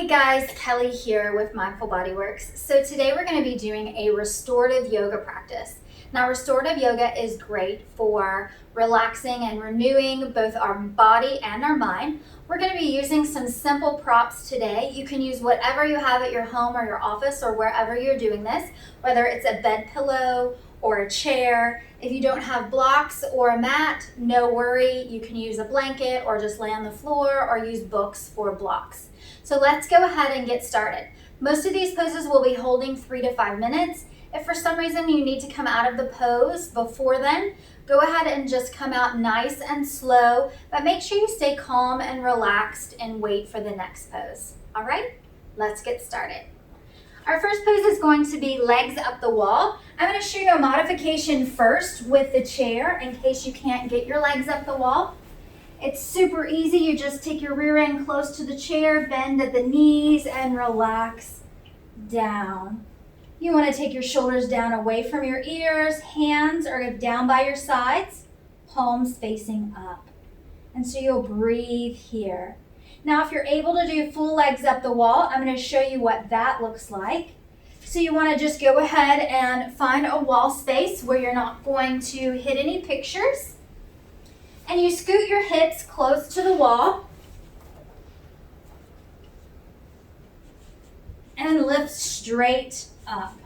Hey guys, Kelly here with Mindful Bodyworks. So today we're going to be doing a restorative yoga practice. Now restorative yoga is great for relaxing and renewing both our body and our mind. We're going to be using some simple props today. You can use whatever you have at your home or your office or wherever you're doing this, whether it's a bed pillow or a chair. If you don't have blocks or a mat, no worry. You can use a blanket or just lay on the floor or use books for blocks. So let's go ahead and get started. Most of these poses will be holding 3 to 5 minutes. If for some reason you need to come out of the pose before then, go ahead and just come out nice and slow, but make sure you stay calm and relaxed and wait for the next pose. All right, let's get started. Our first pose is going to be legs up the wall. I'm going to show you a modification first with the chair in case you can't get your legs up the wall. It's super easy. You just take your rear end close to the chair, bend at the knees, and relax down. You want to take your shoulders down away from your ears. Hands are down by your sides, palms facing up. And so you'll breathe here. Now, if you're able to do full legs up the wall, I'm going to show you what that looks like. So you want to just go ahead and find a wall space where you're not going to hit any pictures. And you scoot your hips close to the wall and lift straight up.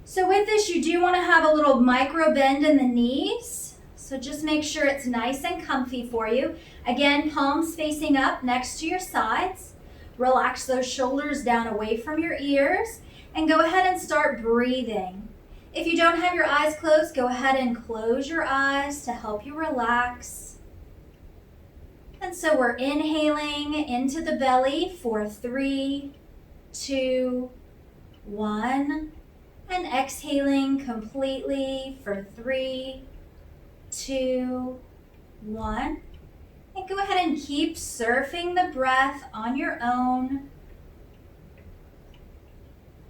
So with this, you do want to have a little micro bend in the knees. So just make sure it's nice and comfy for you. Again, palms facing up next to your sides. Relax those shoulders down away from your ears and go ahead and start breathing. If you don't have your eyes closed, go ahead and close your eyes to help you relax. And so we're inhaling into the belly for 3, 2, 1, and exhaling completely for 3, 2, 1. And go ahead and keep surfing the breath on your own.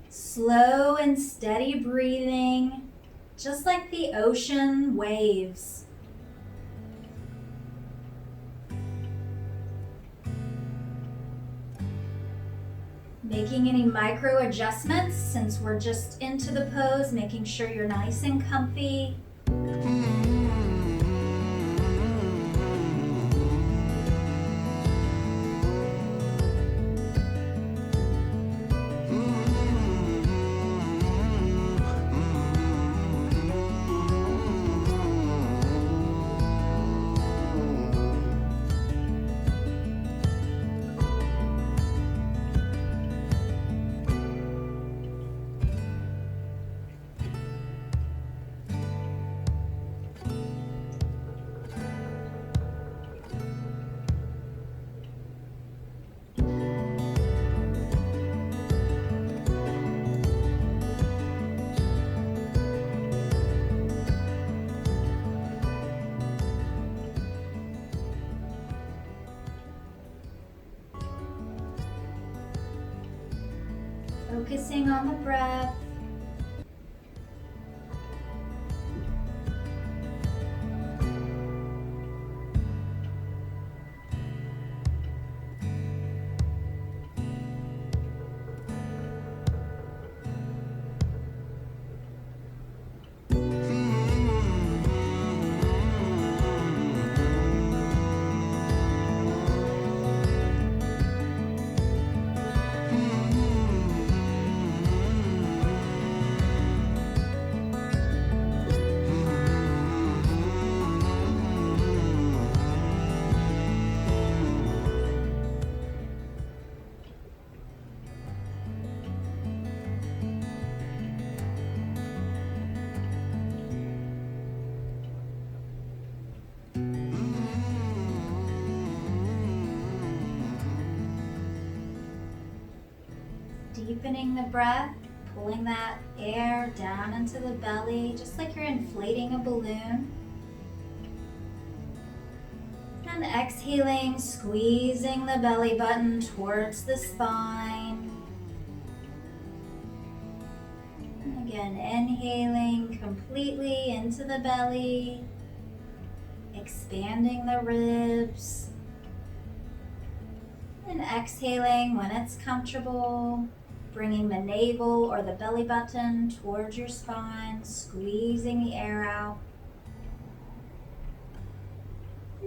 Slow and steady breathing, just like the ocean waves. Making any micro adjustments since we're just into the pose, making sure you're nice and comfy. Focusing on the breath. Deepening the breath, pulling that air down into the belly, just like you're inflating a balloon. And exhaling, squeezing the belly button towards the spine. And again, inhaling completely into the belly, expanding the ribs. And exhaling when it's comfortable, bringing the navel or the belly button towards your spine, squeezing the air out.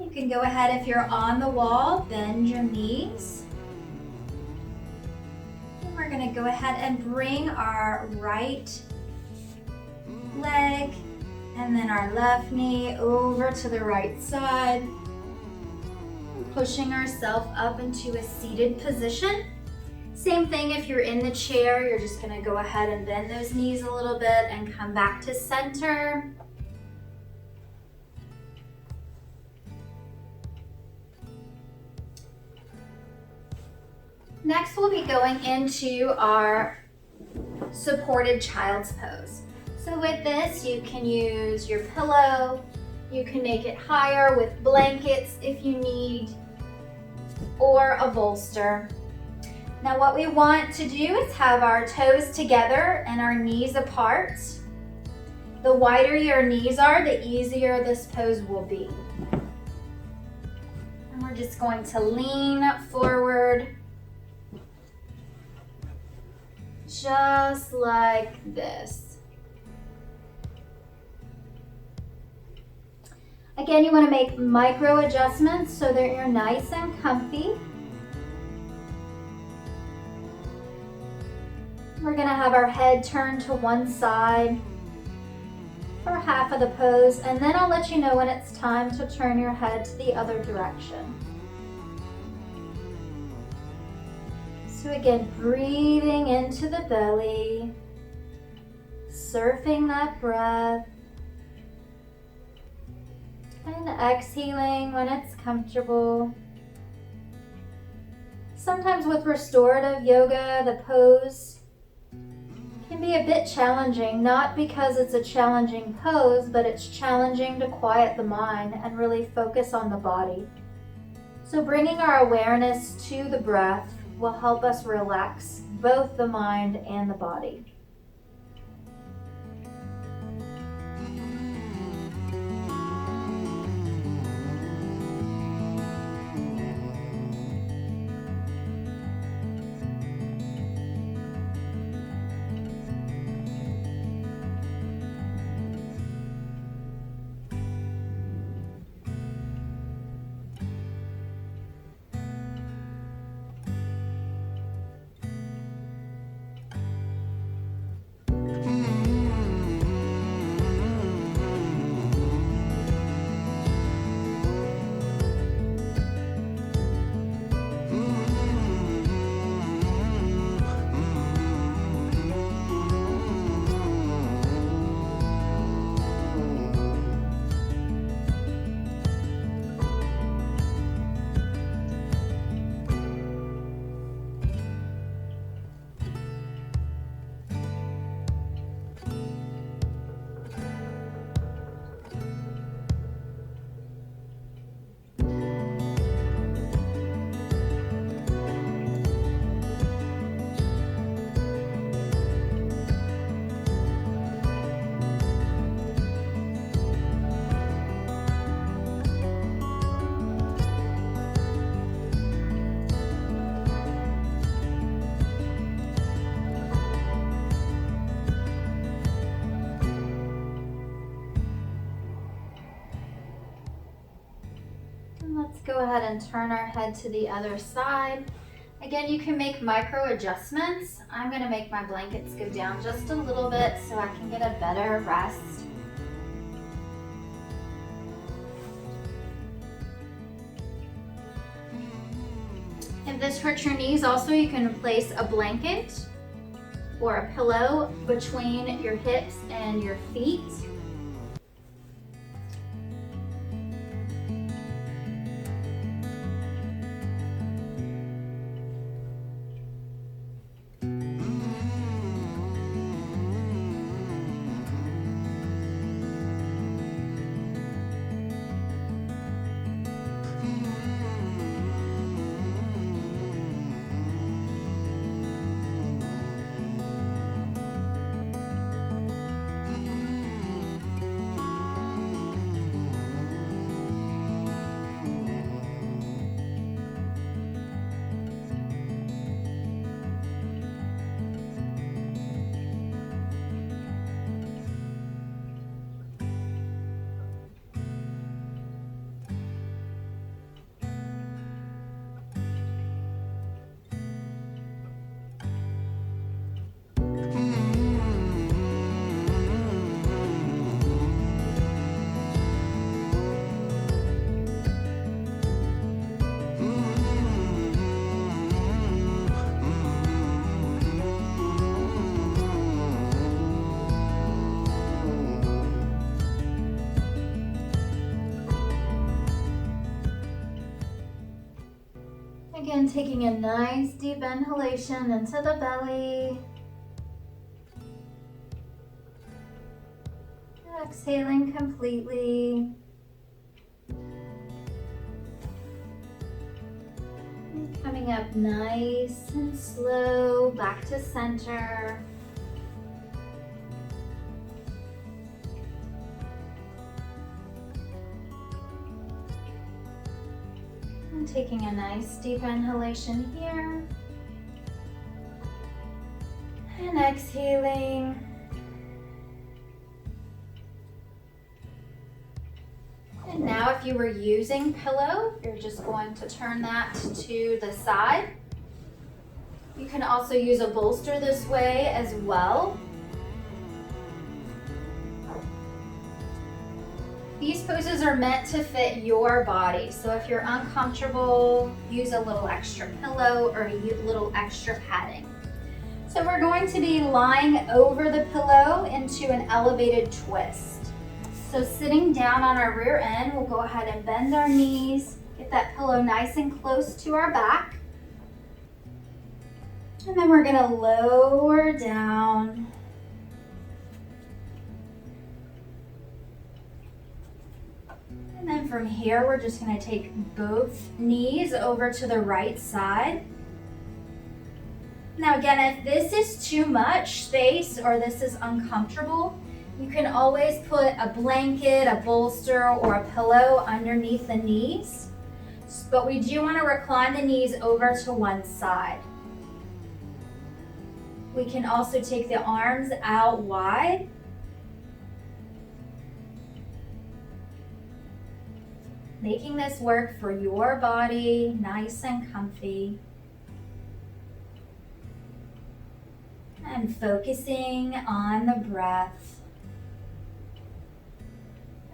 You can go ahead, if you're on the wall, bend your knees. And we're going to go ahead and bring our right leg and then our left knee over to the right side, pushing ourselves up into a seated position. Same thing if you're in the chair, you're just going to go ahead and bend those knees a little bit and come back to center. Next, we'll be going into our supported child's pose. So with this, you can use your pillow, you can make it higher with blankets if you need, or a bolster. Now what we want to do is have our toes together and our knees apart. The wider your knees are, the easier this pose will be. And we're just going to lean forward, just like this. Again, you want to make micro adjustments so that you're nice and comfy. We're going to have our head turned to one side for half of the pose, and then I'll let you know when it's time to turn your head to the other direction. So again, breathing into the belly, surfing that breath, and exhaling when it's comfortable. Sometimes with restorative yoga, the pose can be a bit challenging, not because it's a challenging pose, but it's challenging to quiet the mind and really focus on the body. So bringing our awareness to the breath will help us relax both the mind and the body. Let's go ahead and turn our head to the other side. Again, you can make micro adjustments. I'm going to make my blankets go down just a little bit so I can get a better rest. If this hurts your knees, also you can place a blanket or a pillow between your hips and your feet. Again, taking a nice deep inhalation into the belly. Exhaling completely. And coming up nice and slow back to center. And taking a nice deep inhalation here. And exhaling. And now if you were using pillow, you're just going to turn that to the side. You can also use a bolster this way as well. These poses are meant to fit your body. So if you're uncomfortable, use a little extra pillow or a little extra padding. So we're going to be lying over the pillow into an elevated twist. So sitting down on our rear end, we'll go ahead and bend our knees, get that pillow nice and close to our back. And then we're gonna lower down. And then from here, we're just gonna take both knees over to the right side. Now again, if this is too much space or this is uncomfortable, you can always put a blanket, a bolster, or a pillow underneath the knees. But we do want to recline the knees over to one side. We can also take the arms out wide. Making this work for your body, nice and comfy. And focusing on the breath.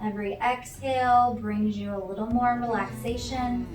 Every exhale brings you a little more relaxation.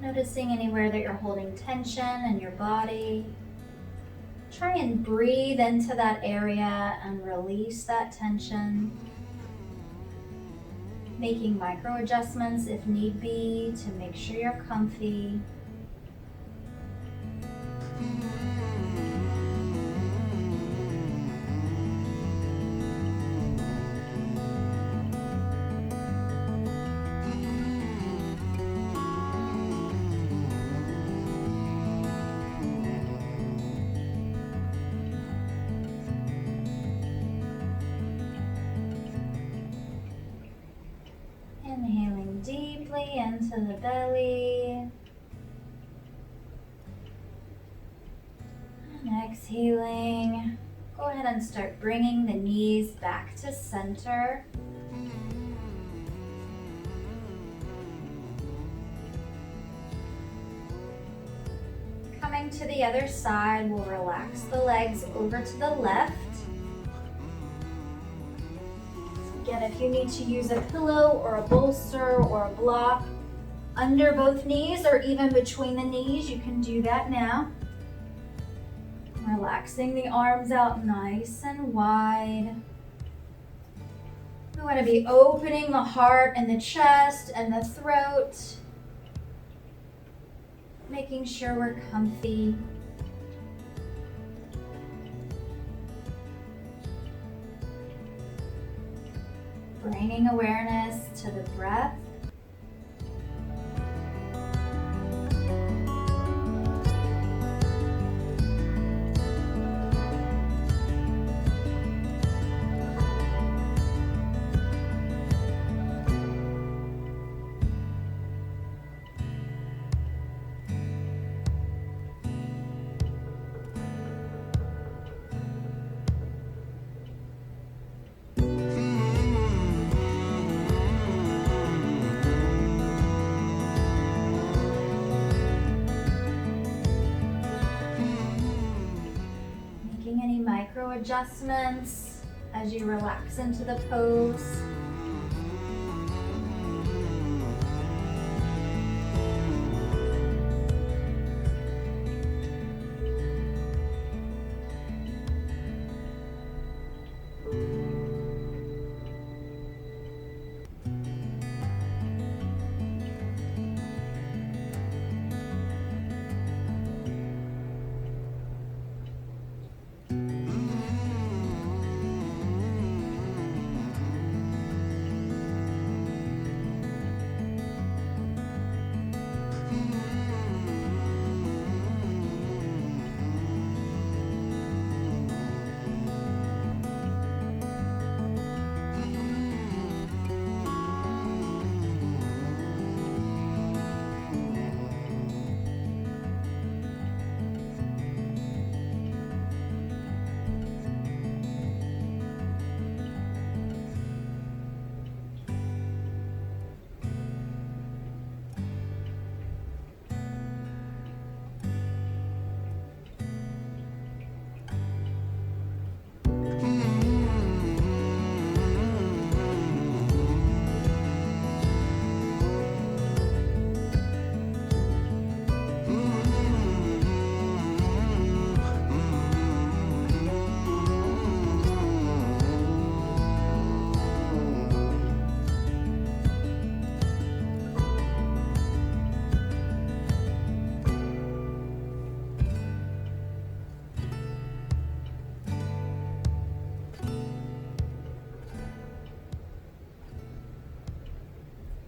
Noticing anywhere that you're holding tension in your body. Try and breathe into that area and release that tension. Making micro adjustments if need be to make sure you're comfy. Inhaling deeply into the belly. And exhaling. Go ahead and start bringing the knees back to center. Coming Going to the other side, we'll relax the legs over to the left. Again, if you need to use a pillow or a bolster or a block under both knees or even between the knees, you can do that now. Relaxing the arms out nice and wide. We want to be opening the heart and the chest and the throat. Making sure we're comfy. Bringing awareness to the breath. Micro adjustments as you relax into the pose.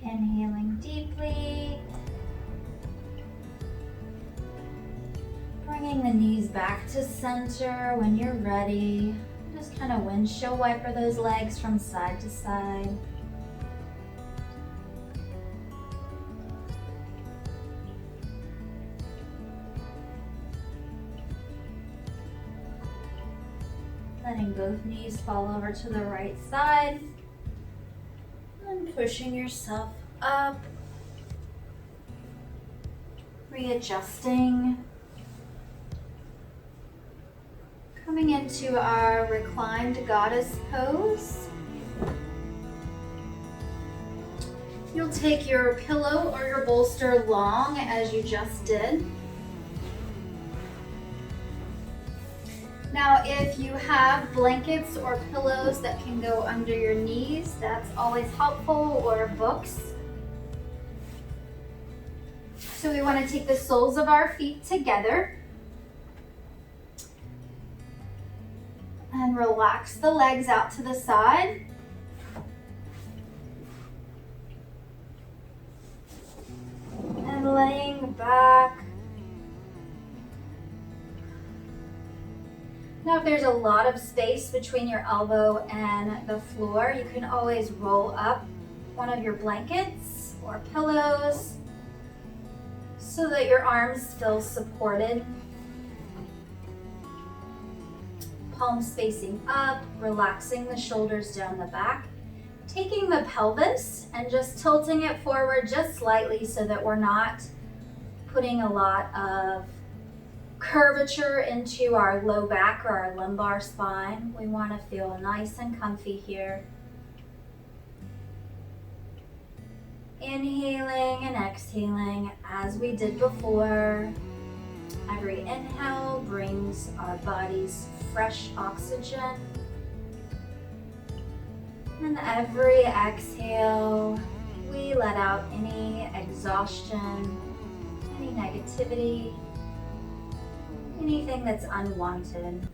Inhaling deeply. Bringing the knees back to center when you're ready. Just kind of windshield wiper those legs from side to side. Letting both knees fall over to the right side. And pushing yourself up. Readjusting. Coming into our reclined goddess pose. You'll take your pillow or your bolster long as you just did. Now, if you have blankets or pillows that can go under your knees, that's always helpful, or books. So we want to take the soles of our feet together and relax the legs out to the side. And laying back. Now, if there's a lot of space between your elbow and the floor, you can always roll up one of your blankets or pillows so that your arms feel supported. Palms facing up, relaxing the shoulders down the back. Taking the pelvis and just tilting it forward just slightly so that we're not putting a lot of curvature into our low back or our lumbar spine. We want to feel nice and comfy here. Inhaling and exhaling as we did before. Every inhale brings our bodies fresh oxygen. And every exhale, we let out any exhaustion, any negativity, anything that's unwanted.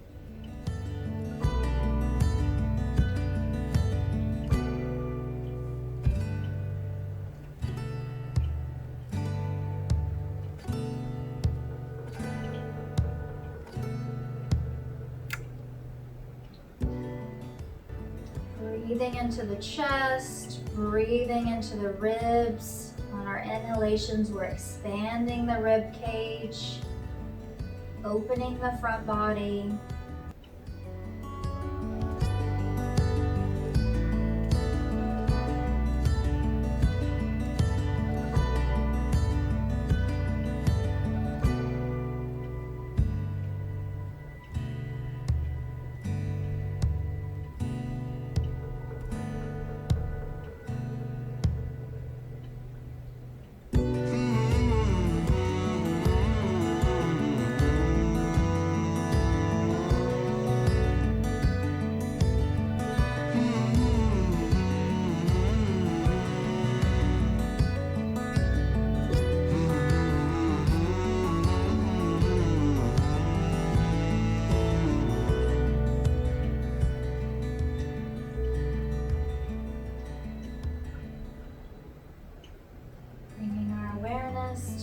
Breathing into the chest, breathing into the ribs. On our inhalations, we're expanding the rib cage, opening the front body.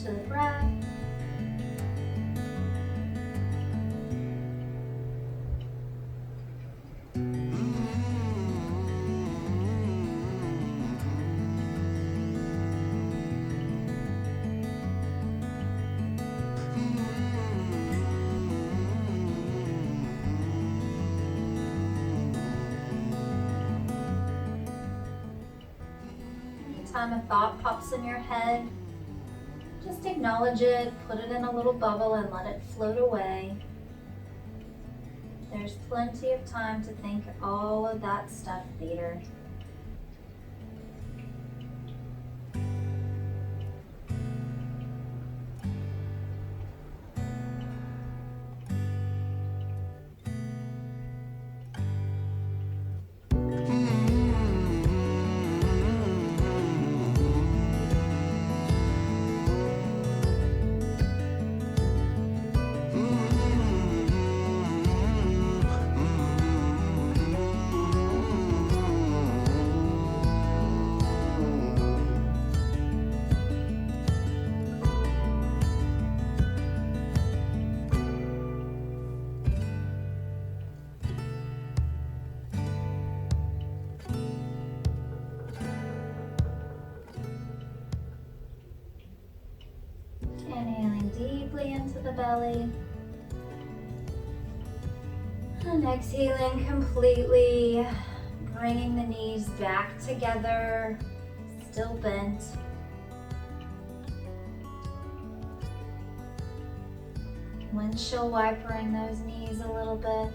To the breath. Anytime a thought pops in your head, just acknowledge it, put it in a little bubble and let it float away. There's plenty of time to think all of that stuff later. Inhaling deeply into the belly. And exhaling completely, bringing the knees back together, still bent. Windshield wipering those knees a little bit.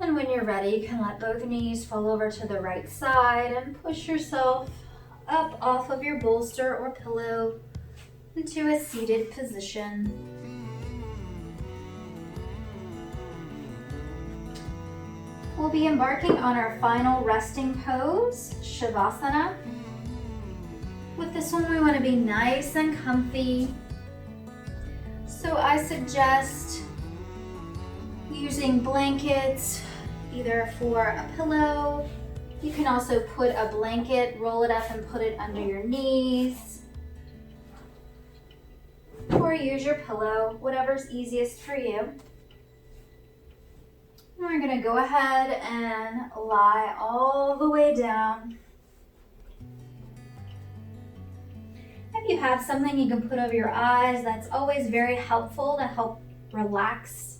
And when you're ready, you can let both knees fall over to the right side and push yourself up off of your bolster or pillow into a seated position. We'll be embarking on our final resting pose, Shavasana. With this one, we want to be nice and comfy. So I suggest using blankets, either for a pillow. You can also put a blanket, roll it up and put it under your knees. Or use your pillow, whatever's easiest for you. And we're gonna go ahead and lie all the way down. If you have something you can put over your eyes, that's always very helpful to help relax.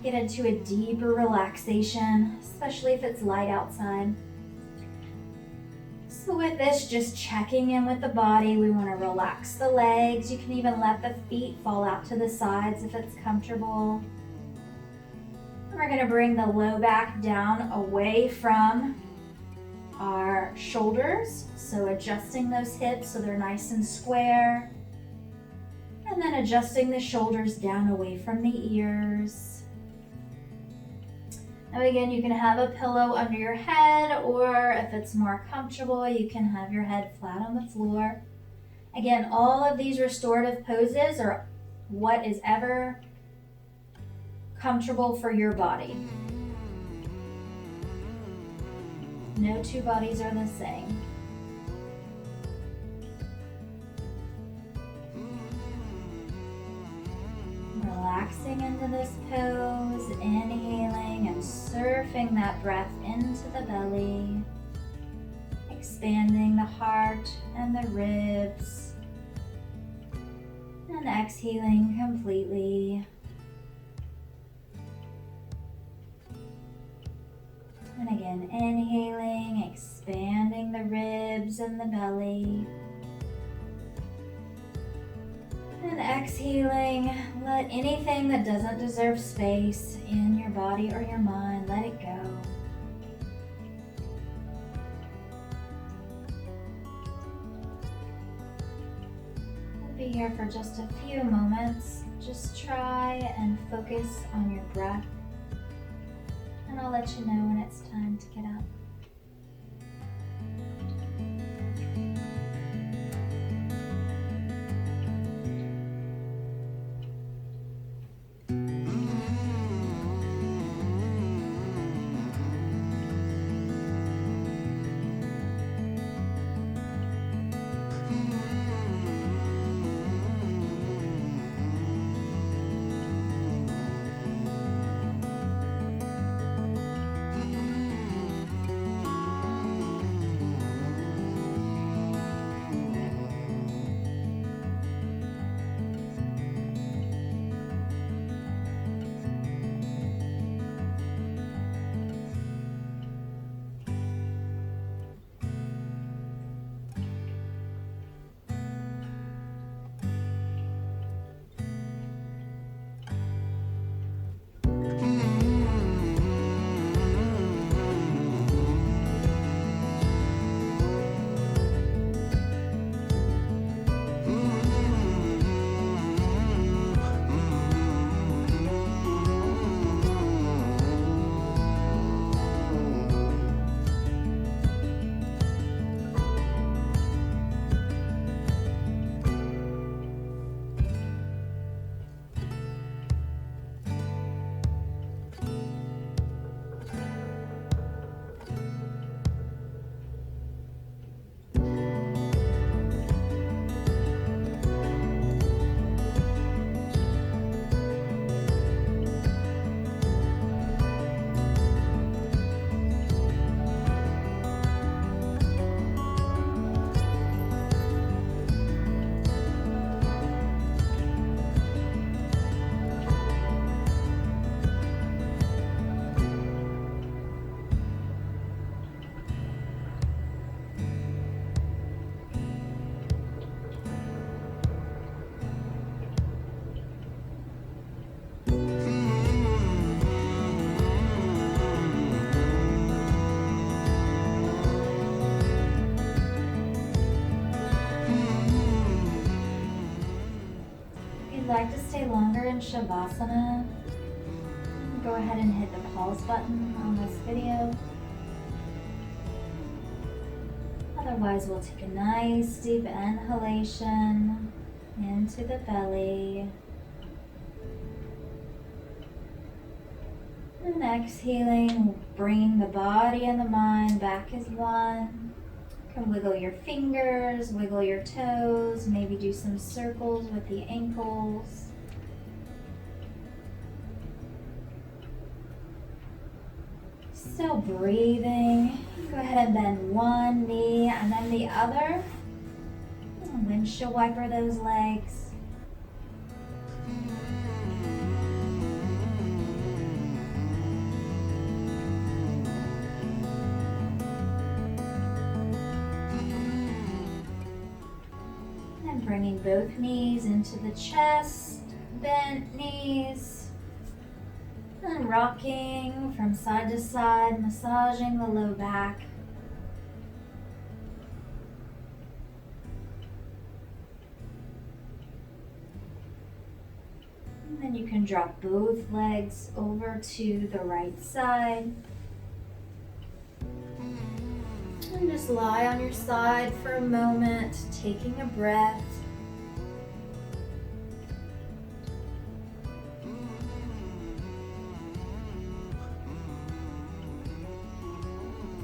Get into a deeper relaxation, especially if it's light outside. So with this, just checking in with the body, we want to relax the legs. You can even let the feet fall out to the sides if it's comfortable. And we're going to bring the low back down away from our shoulders. So adjusting those hips so they're nice and square. And then adjusting the shoulders down away from the ears. Now again, you can have a pillow under your head, or if it's more comfortable, you can have your head flat on the floor. Again, all of these restorative poses are what is ever comfortable for your body. No two bodies are the same. Relaxing into this pose, inhaling and surfing that breath into the belly, expanding the heart and the ribs, and exhaling completely. And again, inhaling, expanding the ribs and the belly. And exhaling, let anything that doesn't deserve space in your body or your mind, let it go. We'll be here for just a few moments. Just try and focus on your breath. And I'll let you know when it's time to get up. Like to stay longer in Shavasana, go ahead and hit the pause button on this video. Otherwise, we'll take a nice deep inhalation into the belly. And exhaling, bringing the body and the mind back as one. You can wiggle your fingers, wiggle your toes, maybe do some circles with the ankles. Still breathing. Go ahead and bend one knee and then the other. And windshield wiper those legs. both knees into the chest, bent knees, and rocking from side to side, massaging the low back. And then you can drop both legs over to the right side. And just lie on your side for a moment, taking a breath.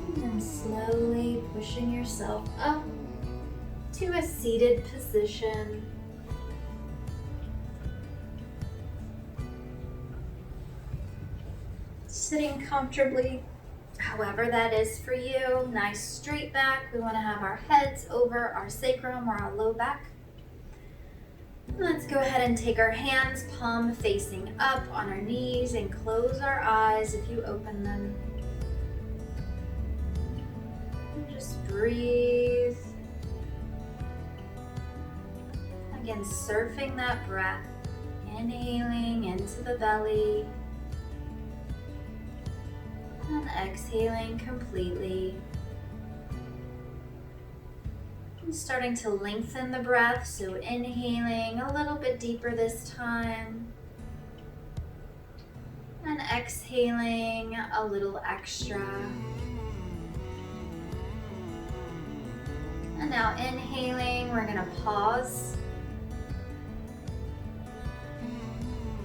And then slowly pushing yourself up to a seated position. Sitting comfortably, however that is for you. Nice straight back. We want to have our heads over our sacrum or our low back. Let's go ahead and take our hands palm facing up on our knees and close our eyes if you open them. And just breathe. Again, surfing that breath, inhaling into the belly. And exhaling completely. And starting to lengthen the breath, so inhaling a little bit deeper this time. And exhaling a little extra. And now inhaling, we're going to pause.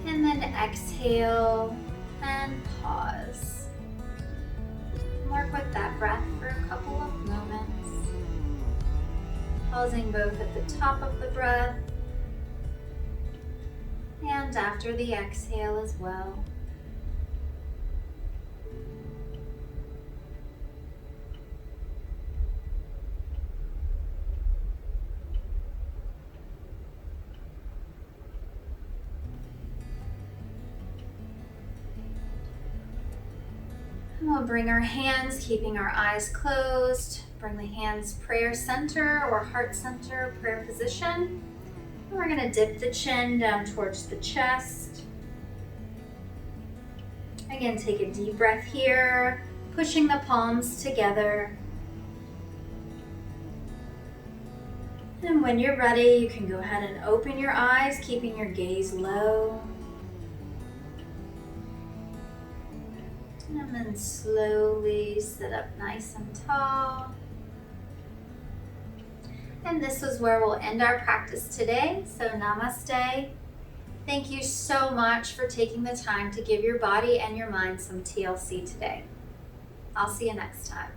And then exhale and pause. Work with that breath for a couple of moments. Pausing both at the top of the breath and after the exhale as well. We'll bring our hands, keeping our eyes closed. Bring the hands prayer center or heart center, prayer position. And we're going to dip the chin down towards the chest. Again, take a deep breath here, pushing the palms together. And when you're ready, you can go ahead and open your eyes, keeping your gaze low. And then slowly sit up nice and tall. And this is where we'll end our practice today. So namaste. Thank you so much for taking the time to give your body and your mind some TLC today. I'll see you next time.